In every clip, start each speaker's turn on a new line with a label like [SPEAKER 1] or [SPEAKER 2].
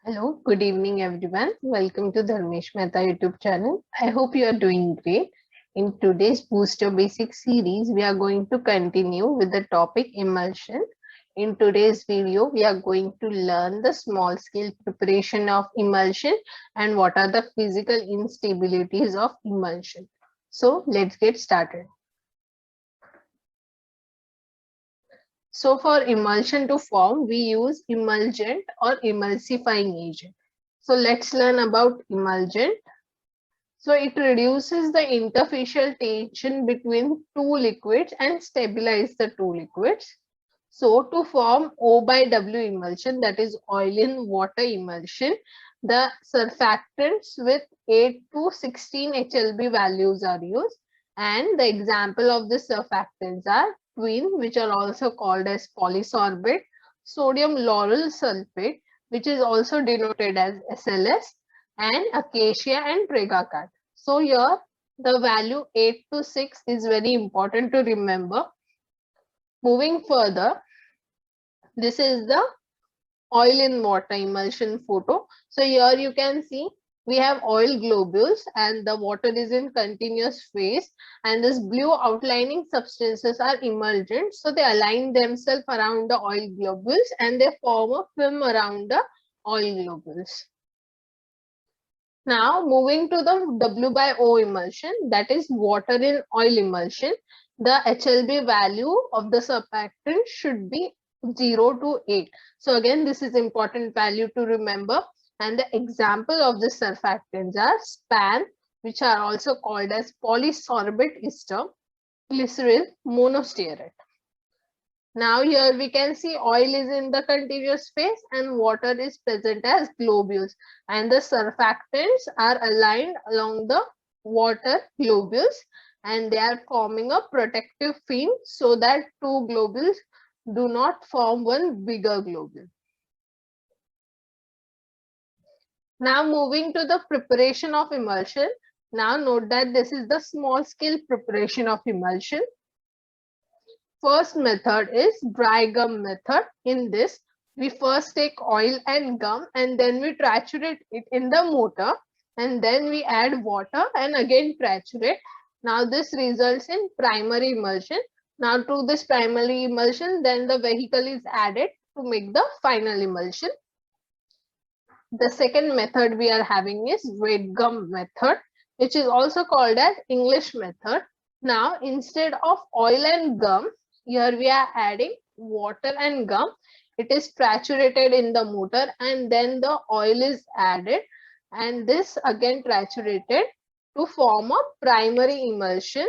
[SPEAKER 1] Hello, good evening everyone. Welcome to Dharmesh Mehta YouTube channel. I hope you are doing great. In today's Boost Your Basic series, we are going to continue with the topic emulsion. In today's video, we are going to learn the small scale preparation of emulsion and what are the physical instabilities of emulsion. So let's get started. So for emulsion to form, we use emulgent or emulsifying agent. So let's learn about emulgent. So it reduces the interfacial tension between two liquids and stabilize the two liquids. So to form O by W emulsion, that is oil in water emulsion, the surfactants with 8 to 16 HLB values are used. And the example of the surfactants are twin, which are also called as polysorbate, sodium lauryl sulfate, which is also denoted as SLS, and acacia and pregacat. So here the value 8 to 6 is very important to remember. Moving further, this is the oil in water emulsion photo. So here you can see we have oil globules and the water is in continuous phase, and this blue outlining substances are emulgent. So they align themselves around the oil globules and they form a film around the oil globules. Now moving to the W by O emulsion, that is water in oil emulsion, the HLB value of the surfactant should be 0 to 8. So again, this is important value to remember. And the example of the surfactants are SPAN, which are also called as polysorbate ester, glyceryl monostearate. Now here we can see oil is in the continuous phase and water is present as globules, and the surfactants are aligned along the water globules and they are forming a protective film so that two globules do not form one bigger globule. Now moving to the preparation of emulsion. Now note that this is the small scale preparation of emulsion. First method is dry gum method. In this, we first take oil and gum and then we triturate it in the mortar and then we add water and again triturate. Now this results in primary emulsion. Now to this primary emulsion, then the vehicle is added to make the final emulsion. The second method we are having is wet gum method, which is also called as English method. Now instead of oil and gum, here we are adding water and gum. It is triturated in the mortar and then the oil is added and this again triturated to form a primary emulsion.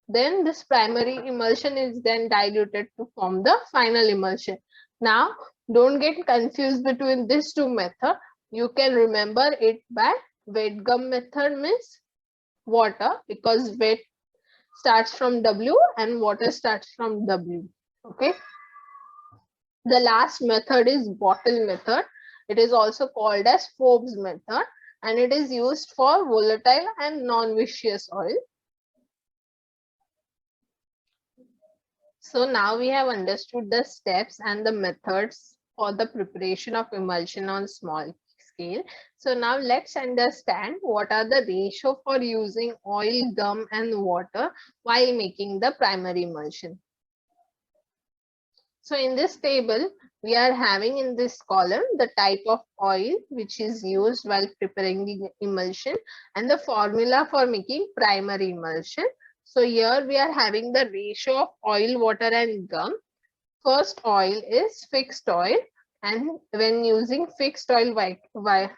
[SPEAKER 1] Then this primary emulsion is then diluted to form the final emulsion. Now don't get confused between these two methods. You can remember it by wet gum method means water, because wet starts from W and water starts from W. Okay. The last method is bottle method. It is also called as Forbes method and it is used for volatile and non-viscous oil. So now we have understood the steps and the methods for the preparation of emulsion on small scale. So now let's understand what are the ratio for using oil, gum and water while making the primary emulsion. So in this table, we are having in this column the type of oil which is used while preparing the emulsion and the formula for making primary emulsion. So here we are having the ratio of oil, water and gum. First oil is fixed oil, and when using fixed oil while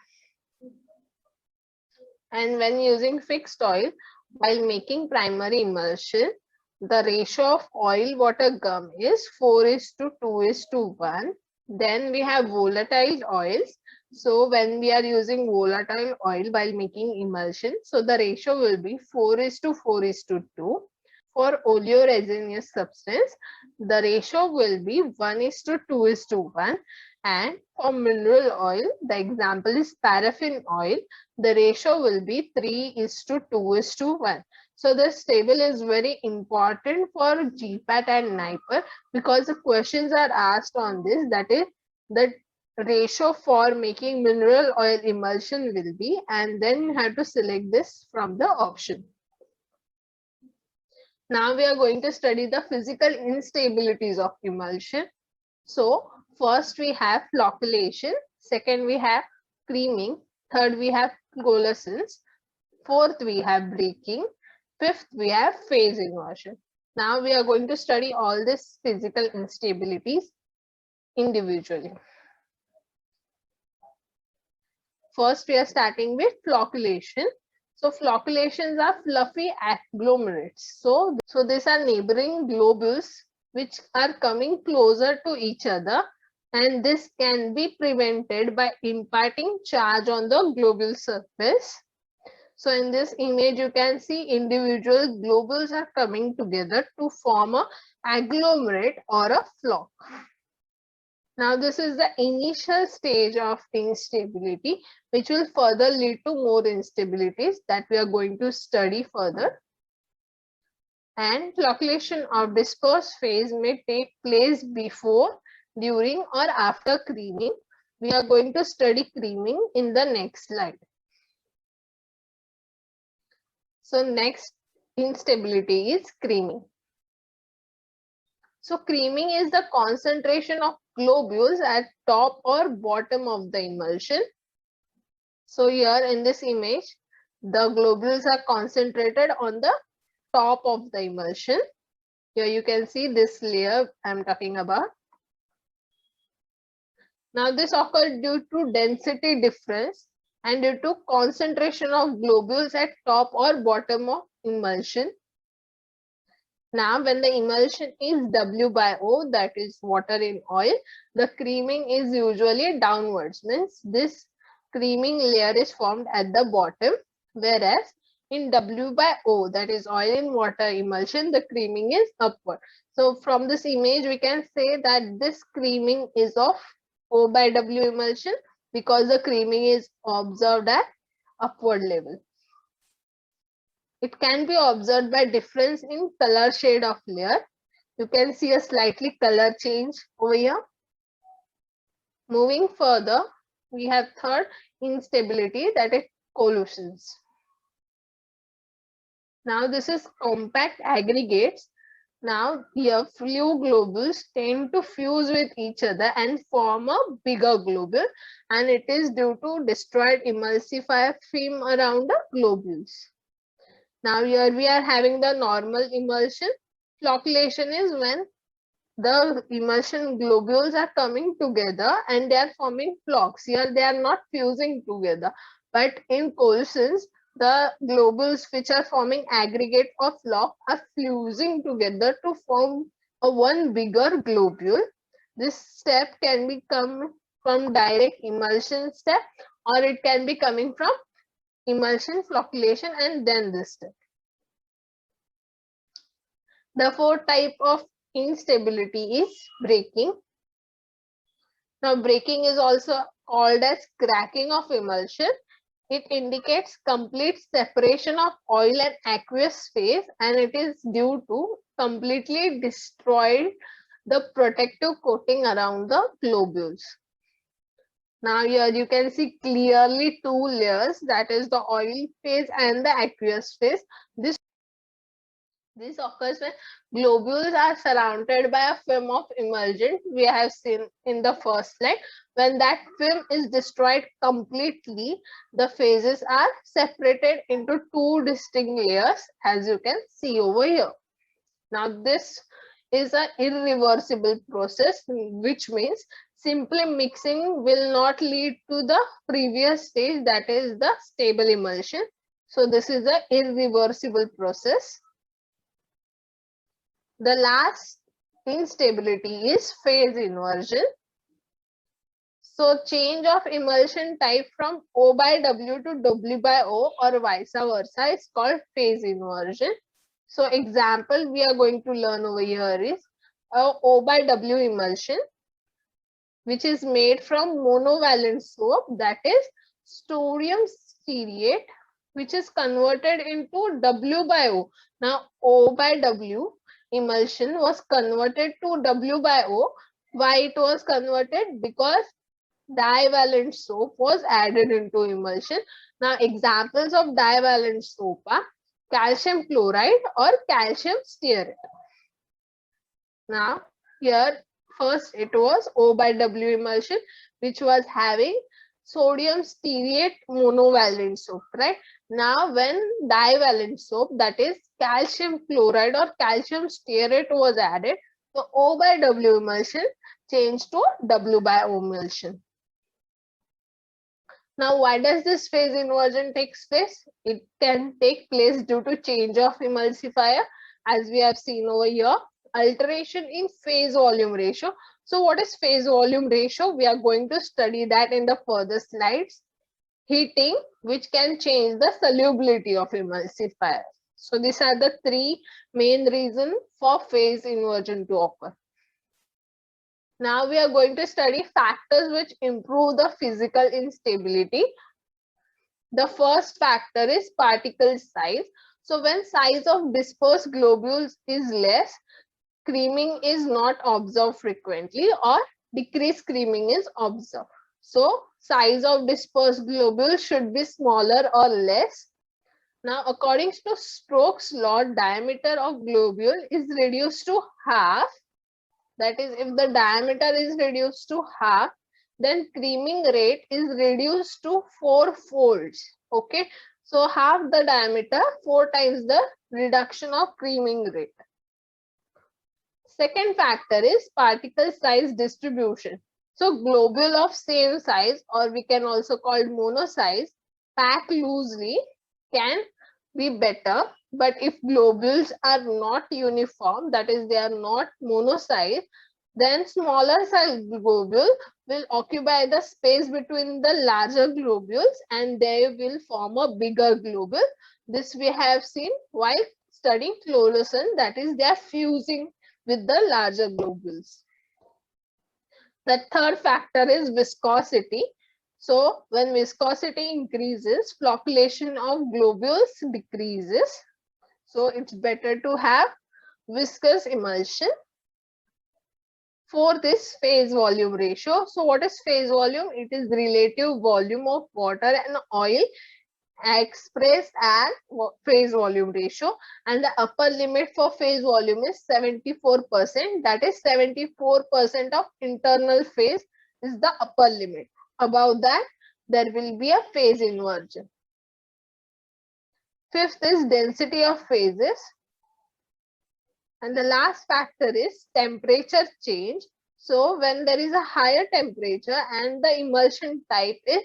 [SPEAKER 1] making primary emulsion, the ratio of oil, water, gum is 4:2:1. Then we have volatile oils. So when we are using volatile oil while making emulsion, so the ratio will be 4:4:2. For oleoresinous substance, the ratio will be 1:2:1. And for mineral oil, the example is paraffin oil, the ratio will be 3:2:1. So this table is very important for GPAT and NIPER because the questions are asked on this, that is the ratio for making mineral oil emulsion will be, and then you have to select this from the option. Now we are going to study the physical instabilities of emulsion. So first we have flocculation, second we have creaming, third we have coalescence, fourth we have breaking, fifth we have phase inversion. Now we are going to study all these physical instabilities individually. First we are starting with flocculation. So flocculations are fluffy agglomerates. So these are neighboring globules which are coming closer to each other, and this can be prevented by imparting charge on the globule surface. So in this image you can see individual globules are coming together to form a agglomerate or a flock. Now this is the initial stage of instability, which will further lead to more instabilities that we are going to study further. And flocculation of disperse phase may take place before, during or after creaming. We are going to study creaming in the next slide. So next instability is creaming. So creaming is the concentration of globules at top or bottom of the emulsion. So here in this image, the globules are concentrated on the top of the emulsion. Here you can see this layer I'm talking about. Now this occurs due to density difference and due to concentration of globules at top or bottom of emulsion. Now when the emulsion is W by O, that is water in oil, the creaming is usually downwards, means this creaming layer is formed at the bottom, whereas in W by O, that is oil in water emulsion, the creaming is upward. So from this image we can say that this creaming is of O by W emulsion because the creaming is observed at upward level. It can be observed by difference in color shade of layer. You can see a slightly color change over here. Moving further, we have third instability, that is collusions. Now this is compact aggregates. Now here few globules tend to fuse with each other and form a bigger globule, and it is due to destroyed emulsifier film around the globules. Now here we are having the normal emulsion. Flocculation is when the emulsion globules are coming together and they are forming flocks. Here they are not fusing together, but in coalescence, the globules which are forming aggregate or flock are fusing together to form a one bigger globule. This step can be come from direct emulsion step, or it can be coming from emulsion, flocculation, and then this step. The fourth type of instability is breaking. Now breaking is also called as cracking of emulsion. It indicates complete separation of oil and aqueous phase, and it is due to completely destroyed the protective coating around the globules. Now here you can see clearly two layers, that is the oil phase and the aqueous phase. This occurs when globules are surrounded by a film of emulsion. We have seen in the first slide. When that film is destroyed completely, the phases are separated into two distinct layers, as you can see over here. Now this is an irreversible process, which means simply mixing will not lead to the previous stage, that is the stable emulsion. So this is an irreversible process. The last instability is phase inversion. So change of emulsion type from O by W to W by O or vice versa is called phase inversion. So example we are going to learn over here is a O by W emulsion, which is made from monovalent soap, that is sodium stearate, which is converted into W by O. Now O by W emulsion was converted to W by O. Why it was converted? Because divalent soap was added into emulsion. Now examples of divalent soap are calcium chloride or calcium stearate. Now here first it was O by W emulsion, which was having sodium stearate monovalent soap, right? Now when divalent soap, that is calcium chloride or calcium stearate was added, the O by W emulsion changed to W by O emulsion. Now, why does this phase inversion takes place? It can take place due to change of emulsifier, as we have seen over here, alteration in phase volume ratio. So what is phase volume ratio? We are going to study that in the further slides. Heating, which can change the solubility of emulsifier. So these are the three main reasons for phase inversion to occur. Now we are going to study factors which improve the physical instability. The first factor is particle size. So when size of dispersed globules is less, creaming is not observed frequently or decreased creaming is observed. So size of dispersed globules should be smaller or less. Now according to Stokes' law, diameter of globule is reduced to half. That is, if the diameter is reduced to half, then creaming rate is reduced to 4 folds. Okay, so half the diameter, 4 times the reduction of creaming rate. Second factor is particle size distribution. So globule of same size, or we can also call mono size, packed loosely can be better. But if globules are not uniform, that is, they are not mono size, then smaller size globule will occupy the space between the larger globules and they will form a bigger globule. This we have seen while studying fluorescence, that is, they are fusing with the larger globules. The third factor is viscosity. So when viscosity increases, flocculation of globules decreases. So it's better to have viscous emulsion. Fourth is phase volume ratio. So what is phase volume? It is relative volume of water and oil expressed as phase volume ratio, and the upper limit for phase volume is 74%. That is 74% of internal phase is the upper limit. Above that, there will be a phase inversion. Fifth is density of phases. And the last factor is temperature change. So when there is a higher temperature and the emulsion type is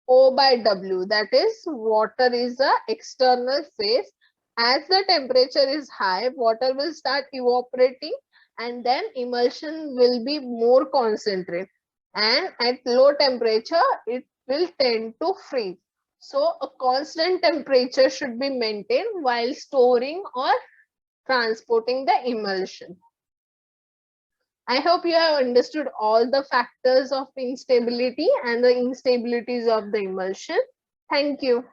[SPEAKER 1] O by W, that is, water is the external phase. As the temperature is high, water will start evaporating and then emulsion will be more concentrated. And at low temperature, it will tend to freeze. So a constant temperature should be maintained while storing or transporting the emulsion. I hope you have understood all the factors of instability and the instabilities of the emulsion. Thank you.